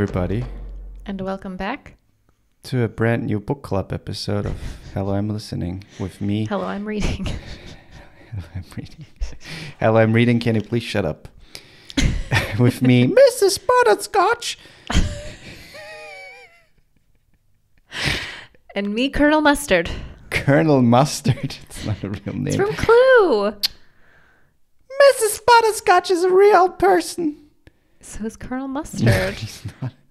everybody. And welcome back to a brand new book club episode of Hello, I'm Listening with me. Hello, I'm Reading. Hello, I'm Reading. Hello, I'm Reading. Can you please shut up? With me, Mrs. Butterscotch. And me, Colonel Mustard. Colonel Mustard. It's not a real name. It's from Clue. Mrs. Butterscotch is a real person. So is Colonel Mustard.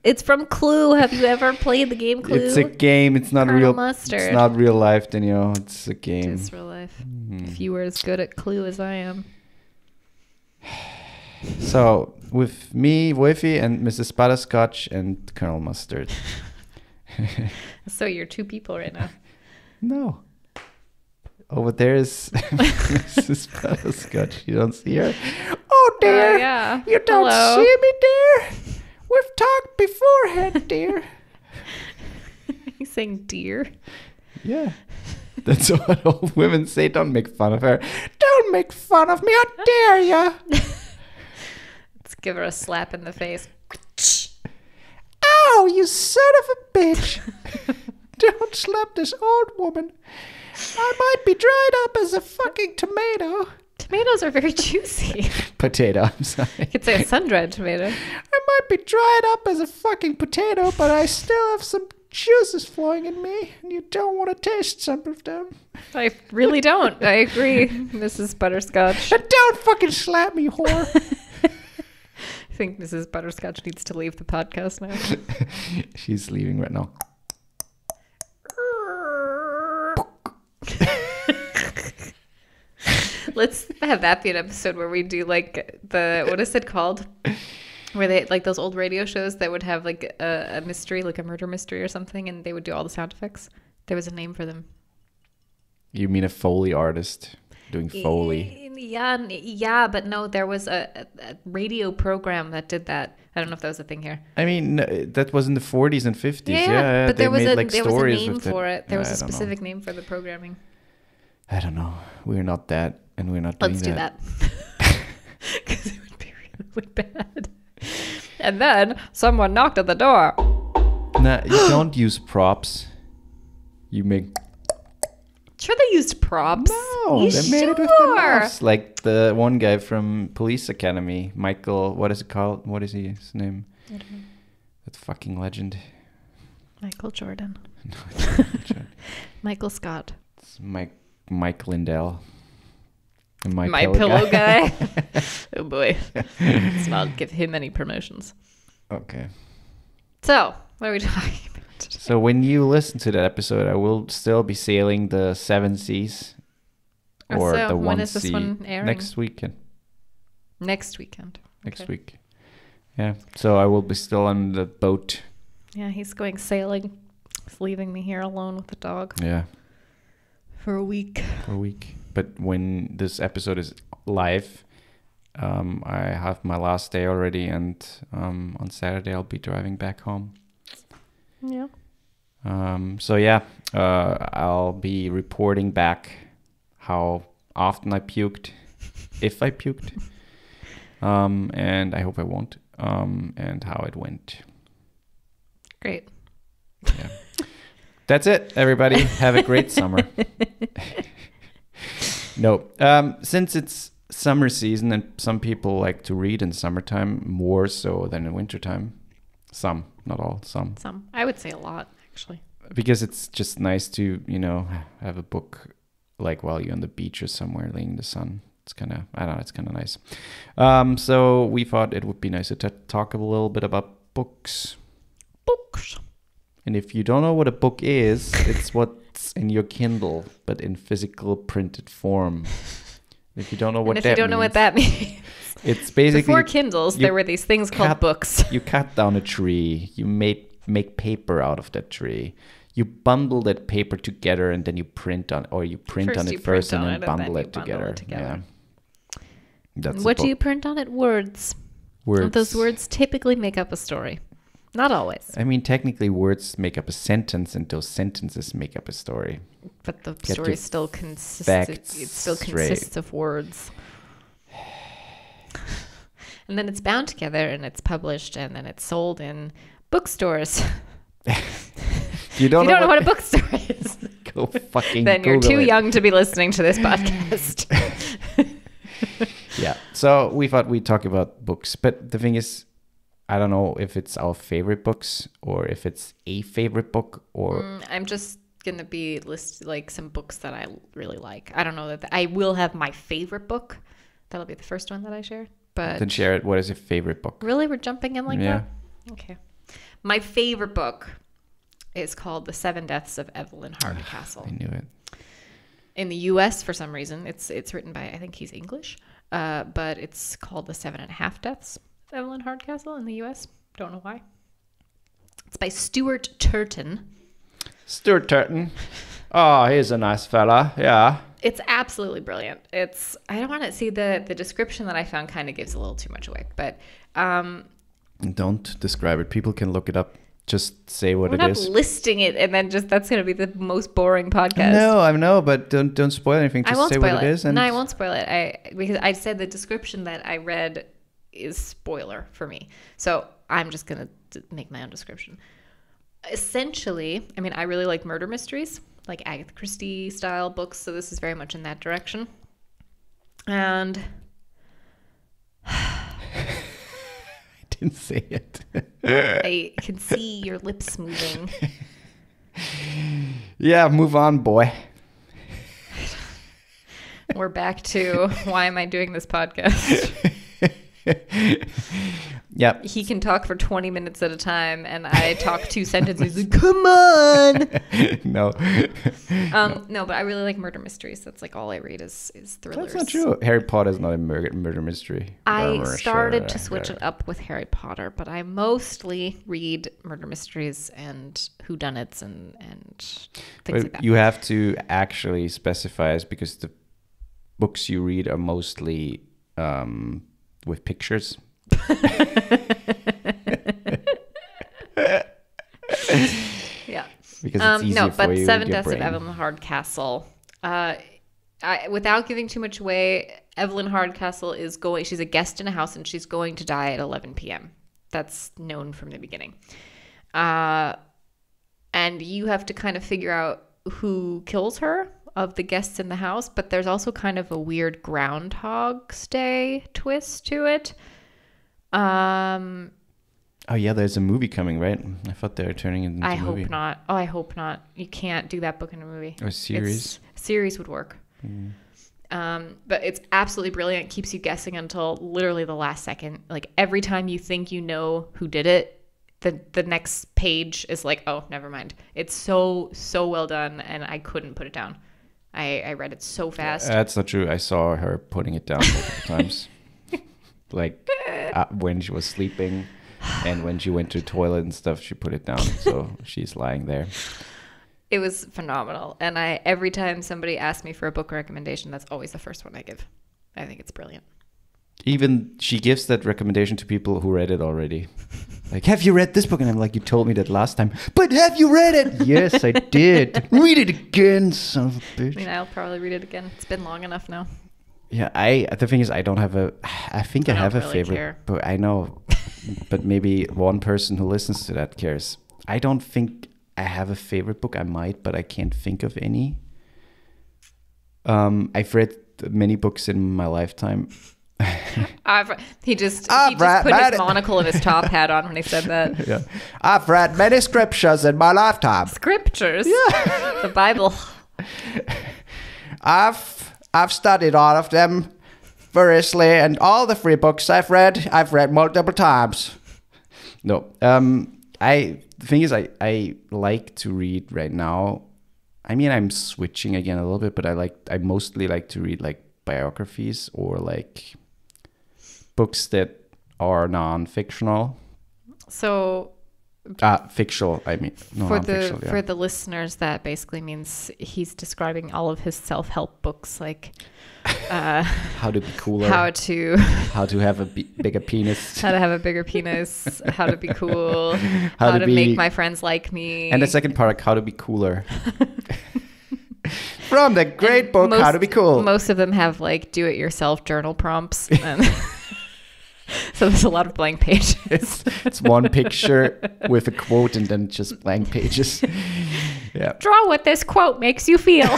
It's from Clue. Have you ever played the game Clue? It's a game. It's not Colonel real. Mustard. It's not real life, Danielle. It's a game. It's real life. If you were as good at Clue as I am. So, with me, Wolfie, and Mrs. Butterscotch, and Colonel Mustard. So you're two people right now. No. Over there is Mrs. Butterscotch. You don't see her? Oh, dear. Yeah. You don't Hello. see me, dear? We've talked beforehand, dear. He's saying dear. Yeah. That's what old women say. Don't make fun of her. Don't make fun of me. How dare ya? Let's give her a slap in the face. Ow, you son of a bitch. Don't slap this old woman. I might be dried up as a fucking tomato. Tomatoes are very juicy. Potato, I'm sorry. You could say a sun-dried tomato. I might be dried up as a fucking potato, but I still have some juices flowing in me, and you don't want to taste some of them. I really don't. I agree, Mrs. Butterscotch. And don't fucking slap me, whore. I think Mrs. Butterscotch needs to leave the podcast now. She's leaving right now. Let's have that be an episode where we do like what is it called? Where they like those old radio shows that would have like a mystery, like a murder mystery or something, and they would do all the sound effects. There was a name for them. You mean a Foley artist doing Foley? Yeah, but no, there was a radio program that did that. I don't know if that was a thing here. I mean, that was in the 40s and 50s. Yeah, but they there was made, a like, there was a stories name with for it. There was a I don't know. specific name for the programming. I don't know. We're not that, and we're not doing Let's that. do that. Because it would be really bad. And then someone knocked at the door. Nah, you don't use props. You make... Sure, they used props. No, they made it with the mouse. Like the one guy from Police Academy, Michael, what is it called? What is his name? I don't know. That fucking legend. Michael Jordan. No, it's not Michael Jordan. Michael Scott. It's Mike Lindell. And My pillow guy. Oh boy. Let's not give him any promotions. Okay. So, what are we talking about today? So when you listen to that episode, I will still be sailing the 7 seas. Or So, the when 1 is this sea. one airing? Next weekend. Next weekend. Next Okay. week. Yeah. So I will be still on the boat. Yeah, he's going sailing. He's leaving me here alone with the dog Yeah. for a week. For a week. But when this episode is live, I have my last day already, and on Saturday I'll be driving back home. Yeah. So yeah, I'll be reporting back how often I puked, if I puked, and I hope I won't, and how it went. Great. Yeah. That's it, everybody. Have a great summer. No, since it's summer season and some people like to read in summertime more so than in wintertime. Some, not all, some. Some. I would say a lot, actually. Because it's just nice to, have a book like while you're on the beach or somewhere laying in the sun. It's kind of, I don't know, it's kind of nice. So we thought it would be nice to talk a little bit about books. Books. And if you don't know what a book is, it's what's in your Kindle, but in physical printed form. If you don't know what And that if you don't know what that means. it's basically... Before Kindles, there were these things called books. You cut down a tree, you make paper out of that tree. You bundle that paper together and then you print on it first and then bundle it together. Yeah. That's What do you print on it? Words. Words. And those words typically make up a story. Not always. I mean, technically words make up a sentence and those sentences make up a story. But the Get story your still consists straight. of words. And then it's bound together and it's published and then it's sold in Bookstores. You don't, If you don't know what a bookstore is, go fucking then you're Google too it. young to be listening to this podcast. Yeah. So we thought we'd talk about books, but the thing is, I don't know if it's our favorite books or if it's a favorite book or I'm just gonna be list like some books that I really like. I don't know that I will have my favorite book. That'll be the first one that I share. But then share it. What is your favorite book? really, we're jumping in like Yeah. that. Okay. My favorite book is called The Seven Deaths of Evelyn Hardcastle. I knew it. In the U.S., for some reason, it's written by, I think he's English, but it's called The 7.5 Deaths of Evelyn Hardcastle in the U.S. Don't know why. It's by Stuart Turton. Stuart Turton. Oh, he's a nice fella. Yeah. It's absolutely brilliant. I don't want to see the description that I found kind of gives a little too much away, but Don't describe it. People can look it up. Just say what we're it not is. listing it, and then just that's going to be the most boring podcast. No, I know, but don't spoil anything. Just I won't say spoil what it. it is. And No, I won't spoil it. Because I said the description that I read is spoiler for me. So I'm just going to make my own description. Essentially, I mean, I really like murder mysteries, like Agatha Christie style books. So this is very much in that direction. And didn't say it. I can see your lips moving. Yeah, move on, boy. We're back to why am I doing this podcast? Yep. He can talk for 20 minutes at a time, and I talk 2 sentences. Like, come on. No. No, but I really like murder mysteries. That's like all I read is thrillers. That's not true. Harry Potter is not a murder mystery. I started to switch it up with Harry Potter, but I mostly read murder mysteries and whodunits and things like that. You have to actually specify it because the books you read are mostly with pictures. Yeah. Because it's easier no, for but you Seven your Deaths brain. of Evelyn Hardcastle. Without giving too much away, Evelyn Hardcastle is going. She's a guest in a house, and she's going to die at 11 p.m. That's known from the beginning. And you have to kind of figure out who kills her of the guests in the house. But there's also kind of a weird Groundhog's Day twist to it. Oh yeah, there's a movie coming, right? I thought they were turning it into I a movie. hope not. Oh, I hope not. You can't do that book in a movie. Or a series. Series would work. But it's absolutely brilliant. Keeps you guessing until literally the last second. Like every time you think you know who did it, the next page is like, oh, never mind. It's so well done, and I couldn't put it down. I read it so fast. That's not true. I saw her putting it down multiple times. Like when she was sleeping and when she went to the toilet and stuff, she put it down. So she's lying there. It was phenomenal. And every time somebody asks me for a book recommendation, that's always the first one I give. I think it's brilliant. Even she gives that recommendation to people who read it already. Like, have you read this book? And I'm like, you told me that last time. But have you read it? Yes, I did. Read it again, son of a bitch. I mean, I'll probably read it again. It's been long enough now. Yeah, the thing is, I don't have I think I have don't a really favorite care. book. I know, but maybe one person who listens to that cares. I don't think I have a favorite book. I might, but I can't think of any. I've read many books in my lifetime. He just I've read put his many- monocle and his top hat on when he said that. Yeah, I've read many scriptures in my lifetime. Scriptures. Yeah. The Bible. I've studied all of them variously, and all the 3 books I've read multiple times. No, the thing is, I like to read right now. I mean, I'm switching again a little bit, but I mostly like to read like biographies or like books that are non-fictional. So Fictional, I mean. No, for non-fictional, for the listeners, that basically means he's describing all of his self-help books, like how to be cooler, how to have a bigger penis. how to have a bigger penis, how to be cool, How how to to make be- my friends like me. And the second part, how to be cooler. From the great book, How to Be Cool. Most of them have like do-it-yourself journal prompts. And So there's a lot of blank pages. It's one picture with a quote and then just blank pages. Yeah. Draw what this quote makes you feel.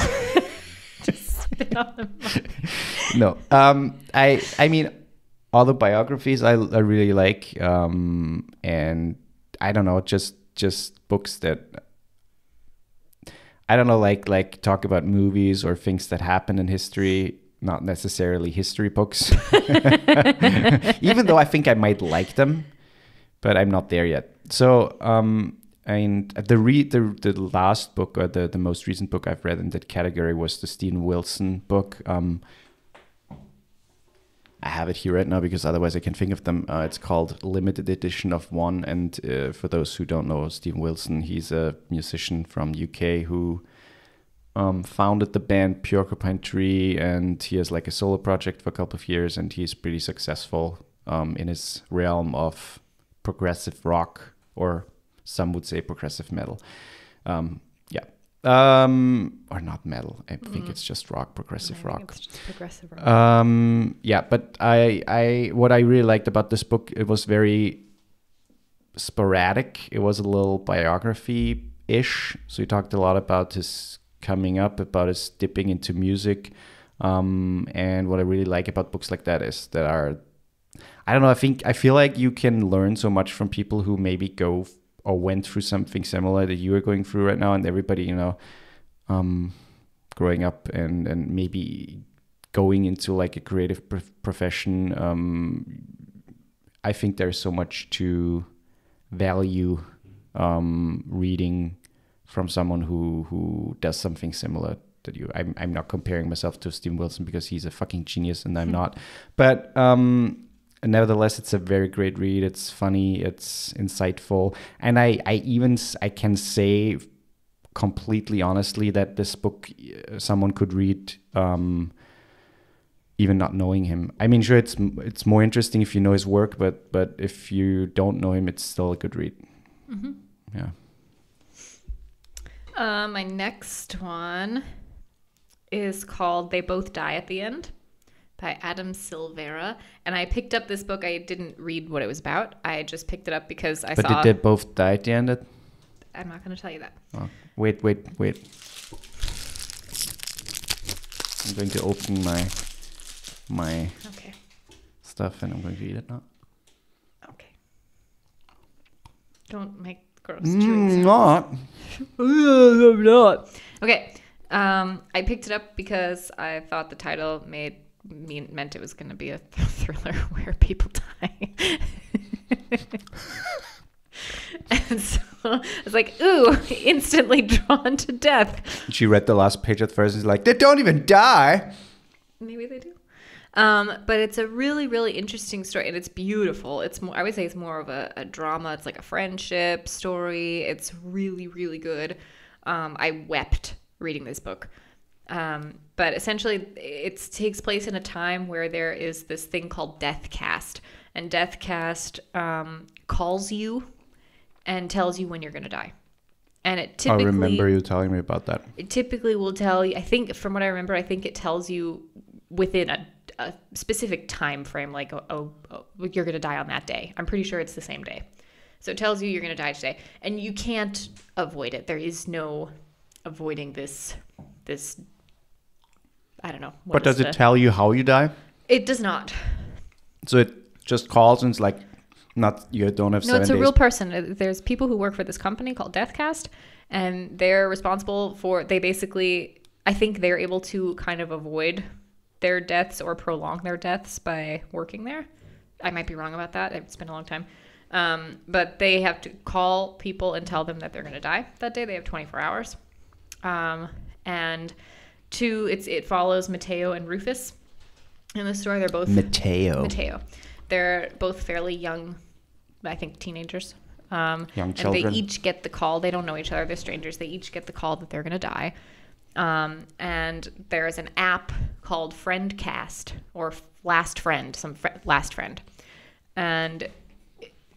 Just spit on the mug. No. I mean, autobiographies I really like, and I don't know, just books that I don't know, like talk about movies or things that happen in history, not necessarily history books. Even though I think I might like them, but I'm not there yet. So and the last book, or the most recent book I've read in that category, was the Steven Wilson book. I have it here right now because otherwise I can think of them. It's called Limited Edition of One. And for those who don't know Steven Wilson, he's a musician from UK who founded the band Porcupine Tree, and he has like a solo project for a couple of years, and he's pretty successful in his realm of progressive rock, or some would say progressive metal. Or not metal. I think it's just rock, progressive rock. It's just progressive rock. Yeah, but I what I really liked about this book, it was very sporadic. It was a little biography-ish. So he talked a lot about his coming up, about his dipping into music. And what I really like about books like that is that are, I don't know, I feel like you can learn so much from people who maybe go or went through something similar that you are going through right now, and everybody, growing up and maybe going into like a creative profession. I think there's so much to value reading from someone who does something similar that you. I'm not comparing myself to Steven Wilson because he's a fucking genius and I'm not, but nevertheless, it's a very great read. It's funny, it's insightful, and I can say completely honestly that this book someone could read even not knowing him. I mean, sure, it's more interesting if you know his work, but if you don't know him, it's still a good read. Mm-hmm. Yeah. My next one is called They Both Die at the End, by Adam Silvera. And I picked up this book. I didn't read what it was about. I just picked it up because I saw... But did they both die at the end? I'm not going to tell you that. Oh, wait. I'm going to open my Okay. stuff and I'm going to read it now. Okay. Don't make gross chewing Not. not. Okay. I picked it up because I thought the title meant it was going to be a thriller where people die. And so I was like, ooh, instantly drawn to death. She read the last page at first and is like, they don't even die. Maybe they do. But it's a really, really interesting story, and it's beautiful. It's more, I would say it's more of a drama. It's like a friendship story. It's really, really good. I wept reading this book. But essentially, it takes place in a time where there is this thing called Deathcast. And Deathcast calls you and tells you when you're going to die. And it typically... I remember you telling me about that. It typically will tell you, I think, from what I remember, I think it tells you within a specific time frame, like, you're going to die on that day. I'm pretty sure it's the same day. So it tells you you're going to die today. And you can't avoid it. There is no avoiding this I don't know. But does it tell you how you die? It does not. So it just calls and it's like, not, you don't have 7 days? No, it's a real person. There's people who work for this company called Deathcast, and they're responsible for, they basically, I think they're able to kind of avoid their deaths or prolong their deaths by working there. I might be wrong about that. It's been a long time. But they have to call people and tell them that they're going to die that day. They have 24 hours. And it follows Mateo and Rufus in the story. They're both Mateo. They're both fairly young, I think teenagers. Young children. And they each get the call. They don't know each other. They're strangers. They each get the call that they're going to die. And there's an app called Friendcast or Last Friend, Last Friend. And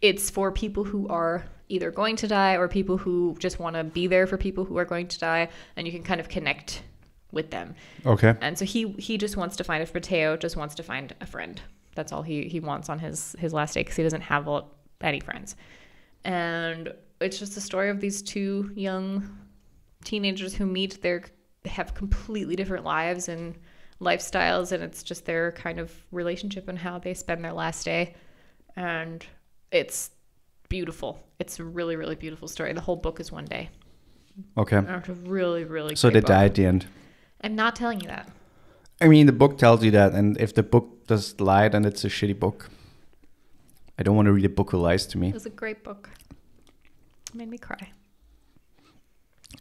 it's for people who are either going to die or people who just want to be there for people who are going to die. And you can kind of connect with them. Okay. And so he just wants to find, if Mateo just wants to find a friend That's all he wants on his last day, because he doesn't have any friends. And it's just the story of these two young teenagers who meet. They have completely different lives and lifestyles, and it's just their kind of relationship and how they spend their last day. And it's beautiful. It's a really, really beautiful story. The whole book is one day. Okay. And it's a really, really So great they book. die at the end. I'm not telling you that. I mean, the book tells you that, and if the book does lie, then it's a shitty book. I don't want to read a book who lies to me. It was a great book. It made me cry.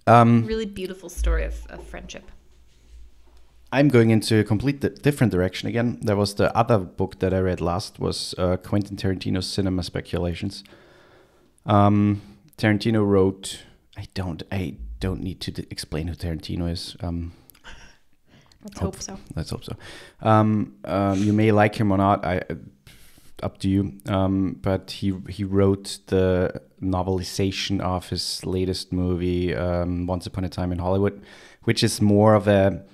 Um, Really beautiful story of friendship. I'm going into a complete different direction again. There was the other book that I read last was Quentin Tarantino's Cinema Speculations. Tarantino wrote. I don't need to explain who Tarantino is. Let's hope so. Let's hope so. You may like him or not. Up to you. But he wrote the novelization of his latest movie, Once Upon a Time in Hollywood, which is more of a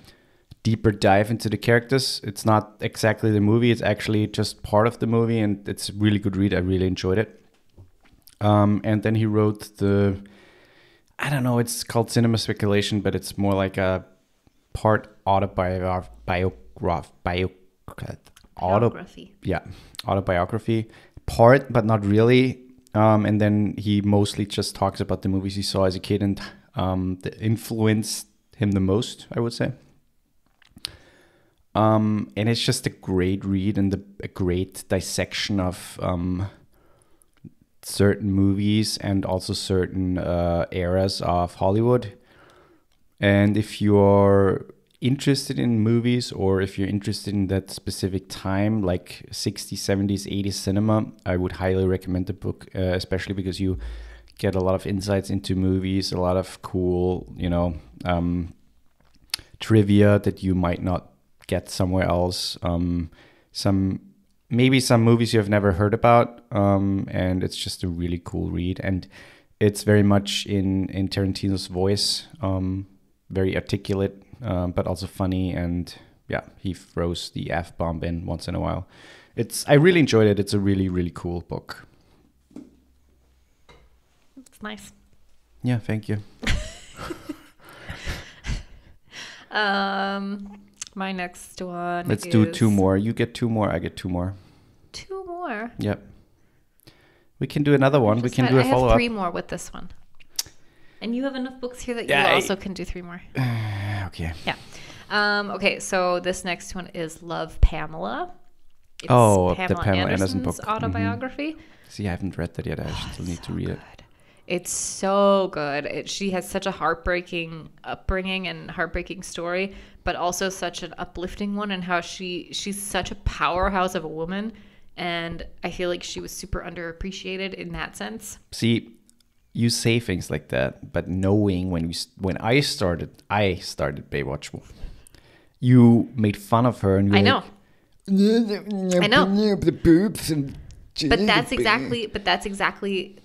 deeper dive into the characters. It's not exactly the movie. It's actually just part of the movie, and it's a really good read. I really enjoyed it. And then he wrote I don't know, it's called Cinema Speculation, but it's more like a part autobiography. Part, but not really. And then he mostly just talks about the movies he saw as a kid and that influenced him the most, I would say. And it's just a great read and a great dissection of certain movies and also certain eras of Hollywood. And if you're interested in movies, or if you're interested in that specific time, like 60s, 70s, 80s cinema, I would highly recommend the book, especially because you get a lot of insights into movies, a lot of cool, trivia that you might not get somewhere else. Some movies you have never heard about, and it's just a really cool read. And it's very much in Tarantino's voice, very articulate, but also funny. And yeah, he throws the F-bomb in once in a while. I really enjoyed it. It's a really, really cool book. It's nice. Yeah, thank you. My next one. Let's do two more. You get two more. I get two more. Two more. Yep. We can do another one. We can do a follow-up. I have three more with this one. And you have enough books here that you also can do three more. Okay. Yeah. Okay, so this next one is Love, Pamela. It's the Pamela Anderson book. Autobiography. See, I haven't read that yet. I still need to read it. It's so good. She has such a heartbreaking upbringing and heartbreaking story, but also such an uplifting one, and how she's such a powerhouse of a woman, and I feel like she was super underappreciated in that sense. See, you say things like that, but knowing when I started Baywatch, you made fun of her, and I know. I know the boobs and. But that's exactly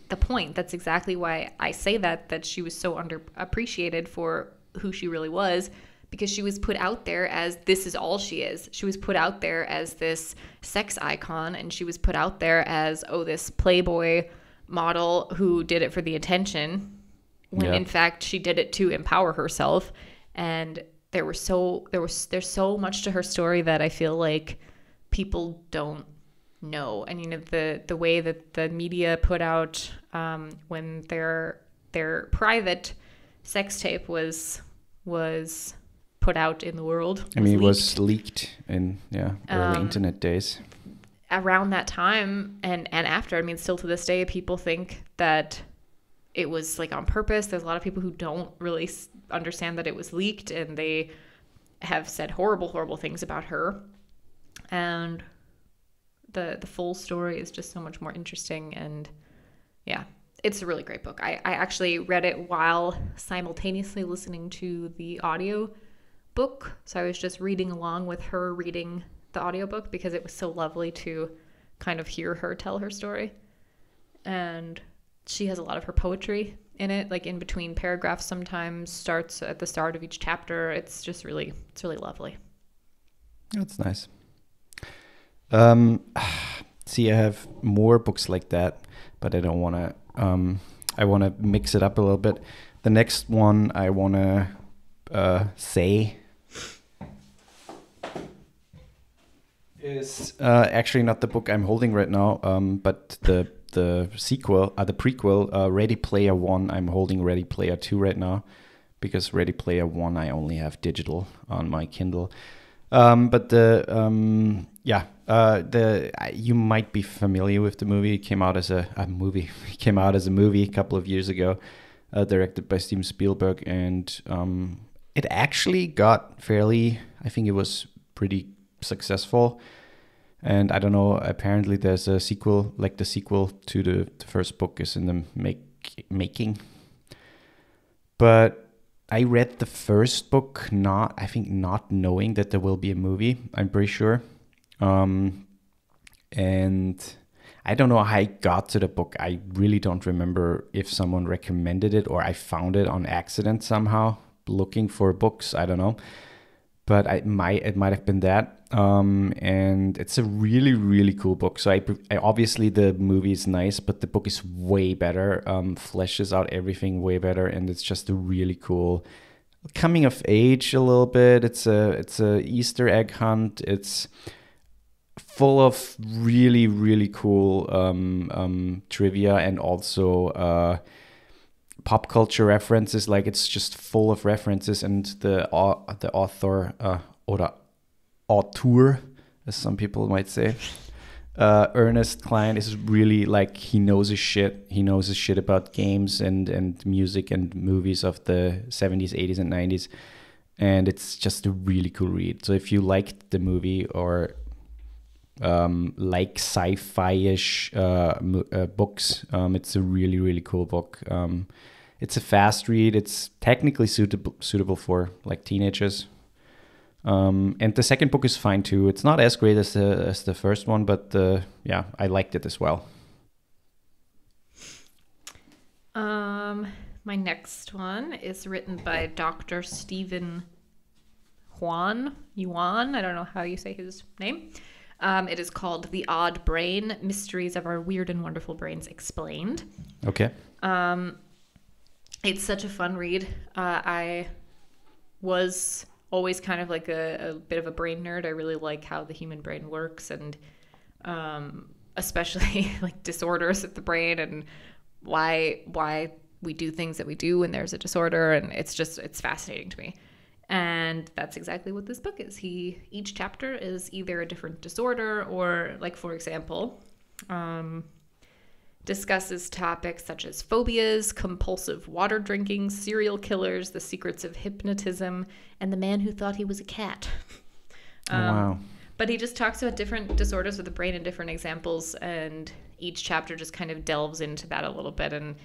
the point. That's exactly why I say that she was so underappreciated for who she really was, because she was put out there as this is all she is. She was put out there as this sex icon, and she was put out there as, this Playboy model who did it for the attention, when in fact she did it to empower herself. And there's so much to her story that I feel like people don't know. And the way that the media put out when their private sex tape was put out in the world. It was leaked in early internet days. Around that time and after, still to this day, people think that it was like on purpose. There's a lot of people who don't really understand that it was leaked, and they have said horrible, horrible things about her. And the full story is just so much more interesting, and yeah, it's a really great book. I actually read it while simultaneously listening to the audio book, so I was just reading along with her reading the audiobook, because it was so lovely to kind of hear her tell her story. And she has a lot of her poetry in it, like in between paragraphs, sometimes starts at the start of each chapter. It's really lovely. That's nice. Um, See, I have more books like that, but I don't want to. I want to mix it up a little bit. The next one I want to say is actually not the book I'm holding right now, but the sequel, the prequel, Ready Player One. I'm holding Ready Player Two right now because Ready Player One I only have digital on my Kindle. But you might be familiar with the movie. It came out as a movie. It came out as a movie a couple of years ago, directed by Steven Spielberg, and it actually got fairly. I think it was pretty successful. And I don't know. Apparently, there's a sequel, like the sequel to the first book, is in the making. But I read the first book not knowing that there will be a movie. I'm pretty sure. And I don't know how I got to the book. I really don't remember if someone recommended it or I found it on accident somehow looking for books. I don't know. But it might have been that. And it's a really, really cool book. So I obviously the movie is nice, but the book is way better. Fleshes out everything way better, and it's just a really cool coming of age a little bit. It's a Easter egg hunt. It's full of really, really cool trivia and also pop culture references. Like it's just full of references, and the author or the auteur, as some people might say, Ernest Cline, is really like he knows his shit. He knows his shit about games and music and movies of the 70s, 80s, and 90s, and it's just a really cool read. So if you liked the movie or like sci-fi-ish books, it's a really, really cool book. It's a fast read. It's technically suitable for like teenagers. And the second book is fine too. It's not as great as the first one, but I liked it as well. My next one is written by Dr. Stephen Yuan. I don't know how you say his name. It is called The Odd Brain: Mysteries of Our Weird and Wonderful Brains Explained. Okay. It's such a fun read. I was always kind of like a bit of a brain nerd. I really like how the human brain works, and especially like disorders of the brain and why we do things that we do when there's a disorder. And it's fascinating to me. And that's exactly what this book is. Each chapter is either a different disorder or, like, for example, discusses topics such as phobias, compulsive water drinking, serial killers, the secrets of hypnotism, and the man who thought he was a cat. Wow. But he just talks about different disorders of the brain and different examples, and each chapter just kind of delves into that a little bit, and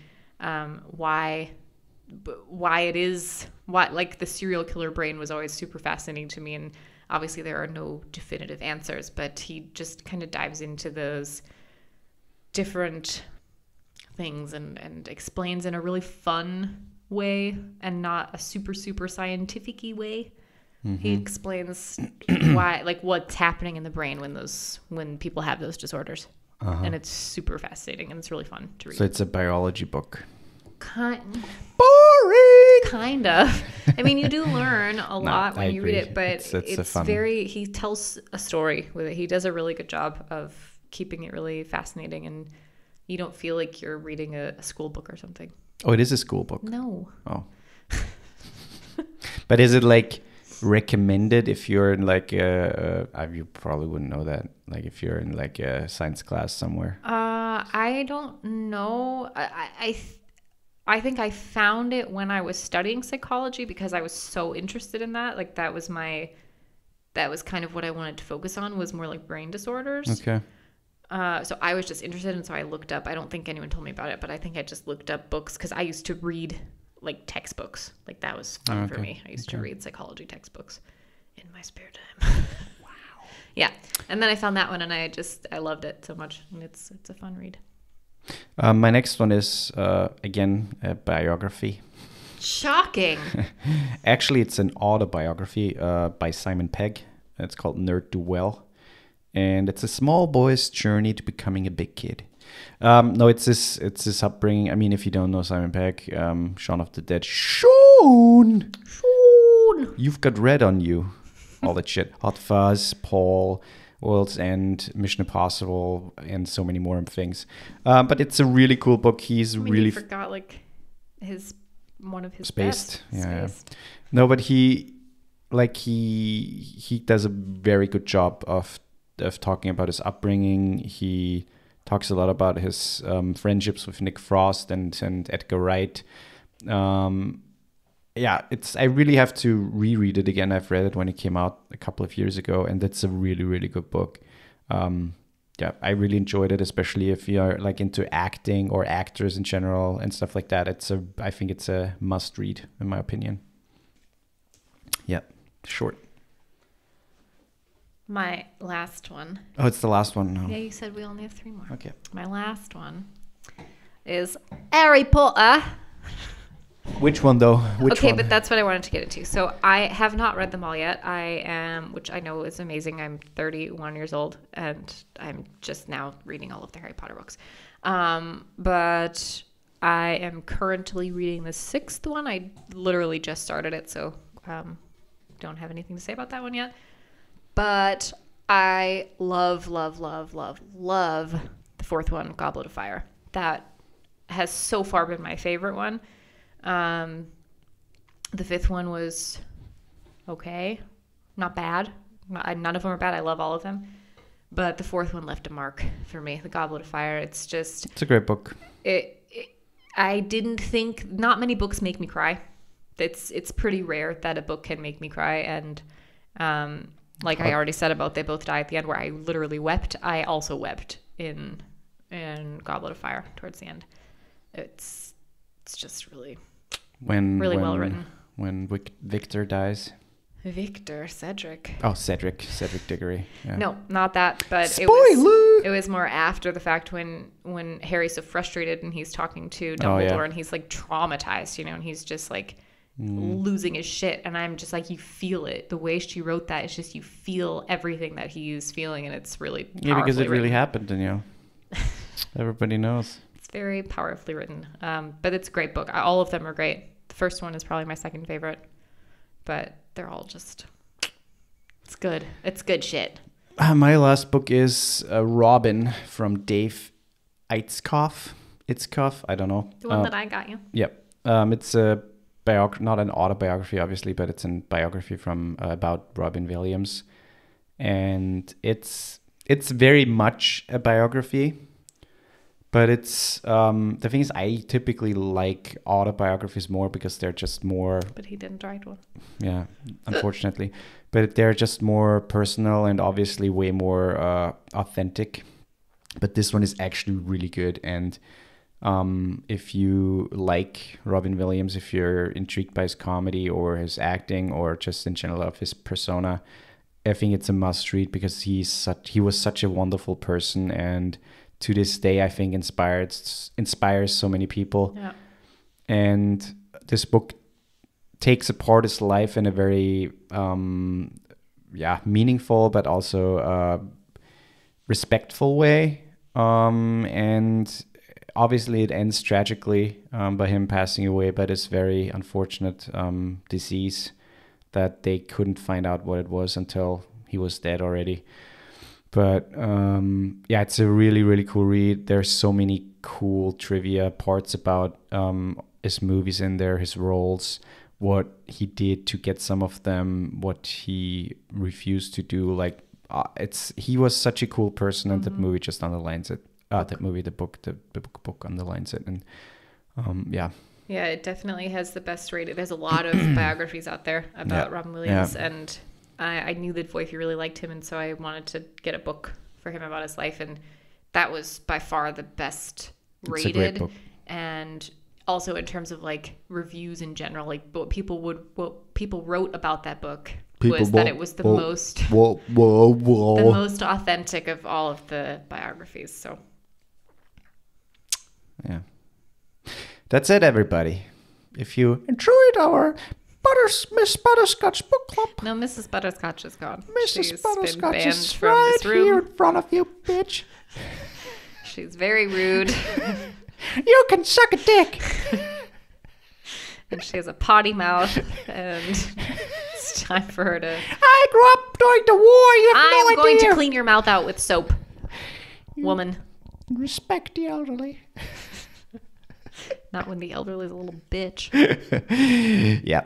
why it is, like the serial killer brain was always super fascinating to me. And obviously there are no definitive answers, but he just kind of dives into those different things and explains in a really fun way and not a super, super scientific-y way. Mm-hmm. He explains why, like, what's happening in the brain when people have those disorders. Uh-huh. And it's super fascinating and it's really fun to read. So it's a biology book. Boring. Kind of. I mean, you do learn a lot when you read it, but it's very. He tells a story with it. He does a really good job of keeping it really fascinating, and you don't feel like you're reading a school book or something. Oh, it is a school book. No. Oh. But is it like recommended if you're in like you probably wouldn't know that, like if you're in like a science class somewhere? I don't know. I think I found it when I was studying psychology because I was so interested in that. Like that was kind of what I wanted to focus on, was more like brain disorders. Okay. So I was just interested, and so I looked up. I don't think anyone told me about it, but I think I just looked up books because I used to read like textbooks. Like that was fun for me. I used to read psychology textbooks in my spare time. Wow. Yeah. And then I found that one, and I loved it so much, and it's a fun read. My next one is, again, a biography. Shocking. Actually, it's an autobiography by Simon Pegg. It's called Nerd Do Well. and it's a small boy's journey to becoming a big kid. No, it's this upbringing. I mean, if you don't know Simon Pegg, Shaun of the Dead, Shaun, you've got red on you, all that shit. Hot Fuzz, Paul, World's End, Mission Impossible, and so many more things. But it's a really cool book. He's really you forgot like one of his Spaced. best. Yeah. Spaced. No, but he does a very good job of talking about his upbringing. He talks a lot about his friendships with Nick Frost and Edgar Wright. I really have to reread it again. I've read it when it came out a couple of years ago, and that's a really, really good book. I really enjoyed it, especially if you're like into acting or actors in general and stuff like that. I think it's a must read in my opinion. Yeah, short. My last one. Oh, it's the last one now. Yeah, you said we only have 3 more. Okay. My last one is Harry Potter. Which one though? Okay, but that's what I wanted to get into. So I have not read them all yet. Which I know is amazing. I'm 31 years old and I'm just now reading all of the Harry Potter books. But I am currently reading the 6th one. I literally just started it, so don't have anything to say about that one yet. But I love the 4th one, Goblet of Fire. That has so far been my favorite one. The 5th one was okay, not bad. None of them are bad. I love all of them. But the 4th one left a mark for me, the Goblet of Fire. It's a great book. I didn't think, not many books make me cry. It's pretty rare that a book can make me cry. And like I already said about They Both Die at the End, where I literally wept, I also wept in Goblet of Fire towards the end. It's just really well written. When Victor dies. Cedric. Oh, Cedric Diggory. Yeah. No, not that. But Spoiler! It was more after the fact when Harry's so frustrated and he's talking to Dumbledore and he's like traumatized, and he's just like losing his shit. And I'm just like, you feel it. The way she wrote that, it's just you feel everything that he's feeling, and it's really powerfully because it really written. happened, and everybody knows. It's very powerfully written. But it's a great book. All of them are great. The first one is probably my second favorite, but they're all just, it's good. It's good shit. My last book is Robin from Dave Itzkoff. I don't know. The one that I got you. Yep. It's a not an autobiography, obviously, but it's a biography about Robin Williams, and it's very much a biography. But it's the thing is, I typically like autobiographies more because they're just more. But he didn't write one. Yeah, unfortunately, but they're just more personal and obviously way more authentic. But this one is actually really good, and if you like Robin Williams, if you're intrigued by his comedy or his acting or just in general of his persona, I think it's a must read because he was such a wonderful person, and to this day, I think inspires so many people. Yeah. And this book takes apart his life in a very meaningful but also respectful way. And obviously it ends tragically by him passing away by this very unfortunate disease that they couldn't find out what it was until he was dead already. But it's a really, really cool read. There's so many cool trivia parts about his movies in there, his roles, what he did to get some of them, what he refused to do. Like he was such a cool person, and that movie just underlines it. The book underlines it, and Yeah, it definitely has the best rated. There's a lot of biographies out there about Robin Williams, and I knew that Voife really liked him, and so I wanted to get a book for him about his life, and that was by far the best rated. It's a great book. And also in terms of like reviews in general, like what people wrote about that book that it was the most authentic of all of the biographies. So yeah, that's it, everybody. If you enjoyed our Miss Butterscotch Book Club. No, Mrs. Butterscotch is gone. Mrs. She's Butterscotch been banned is from right this room. here in front of you, bitch. She's very rude. You can suck a dick. And she has a potty mouth. And it's time for her to... I grew up during the war. You have I'm no going idea. to clean your mouth out with soap, woman. Respect the elderly. Not when the elderly is a little bitch. Yeah.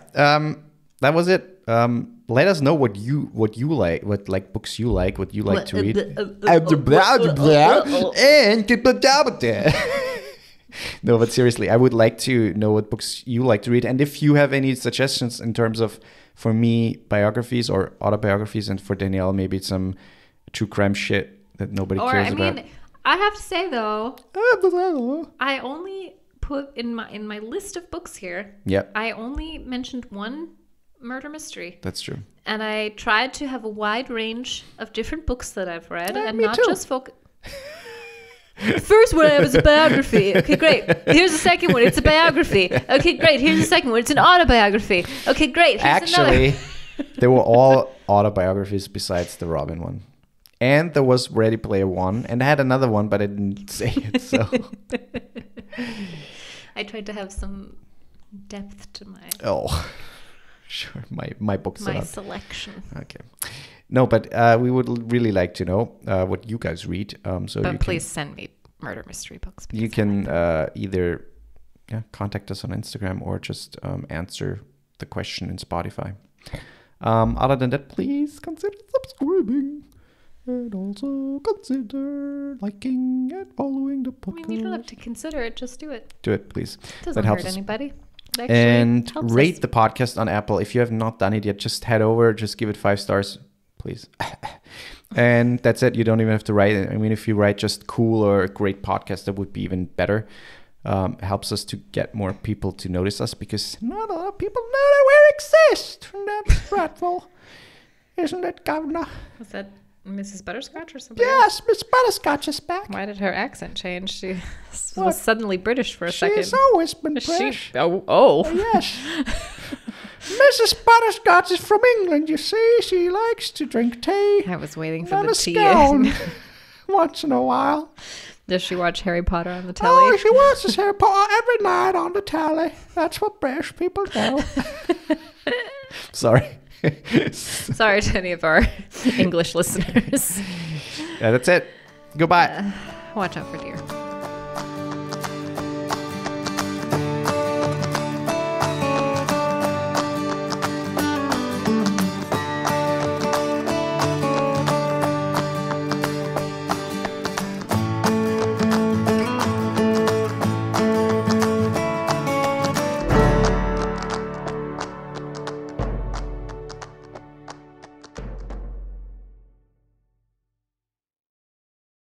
That was it. Let us know what you like, what like books you like, what you like to read. No, but seriously, I would like to know what books you like to read, and if you have any suggestions in terms of, for me, biographies or autobiographies, and for Danielle, maybe some true crime shit that nobody cares about. I have to say though, I only put in my list of books here. Yeah, I only mentioned one murder mystery. that's true. And I tried to have a wide range of different books that I've read, and me not too. just focus. The first one was a biography. Okay, great. Here's the second one. It's a biography. Okay, great. Here's the second one. It's an autobiography. Okay, great. Here's Actually, another. they were all autobiographies besides the Robin one. And there was Ready Player One, and I had another one, but I didn't say it, so... I tried to have some depth to my Oh, sure. My books are... selection. Okay. No, but we would really like to know what you guys read. So But you please send me murder mystery books. you can either contact us on Instagram or just answer the question in Spotify. Other than that, please consider subscribing and also consider liking and following the podcast. I mean, you don't have to consider it. Just do it. Do it, please. It doesn't helps hurt us. anybody. It actually And helps rate us. the podcast on Apple. If you have not done it yet, just head over, just give it 5 stars, please. And that's it. You don't even have to write it. I mean, if you write just cool or a great podcast, that would be even better. Helps us to get more people to notice us, because not a lot of people know that we exist. And that's dreadful. Isn't it, Governor? Was that Mrs. Butterscotch or something? Yes, Miss Butterscotch is back. Why did her accent change? She What? was suddenly British for a second. She's always been Is she? British. Oh. Yes. Mrs. Butterscotch is from England, you see. She likes to drink tea I was waiting for and the a tea. scone once in a while. Does she watch Harry Potter on the telly? Oh, she watches Harry Potter every night on the telly. That's what British people do. Sorry. Sorry to any of our English listeners. Yeah, that's it. Goodbye. Watch out for deer.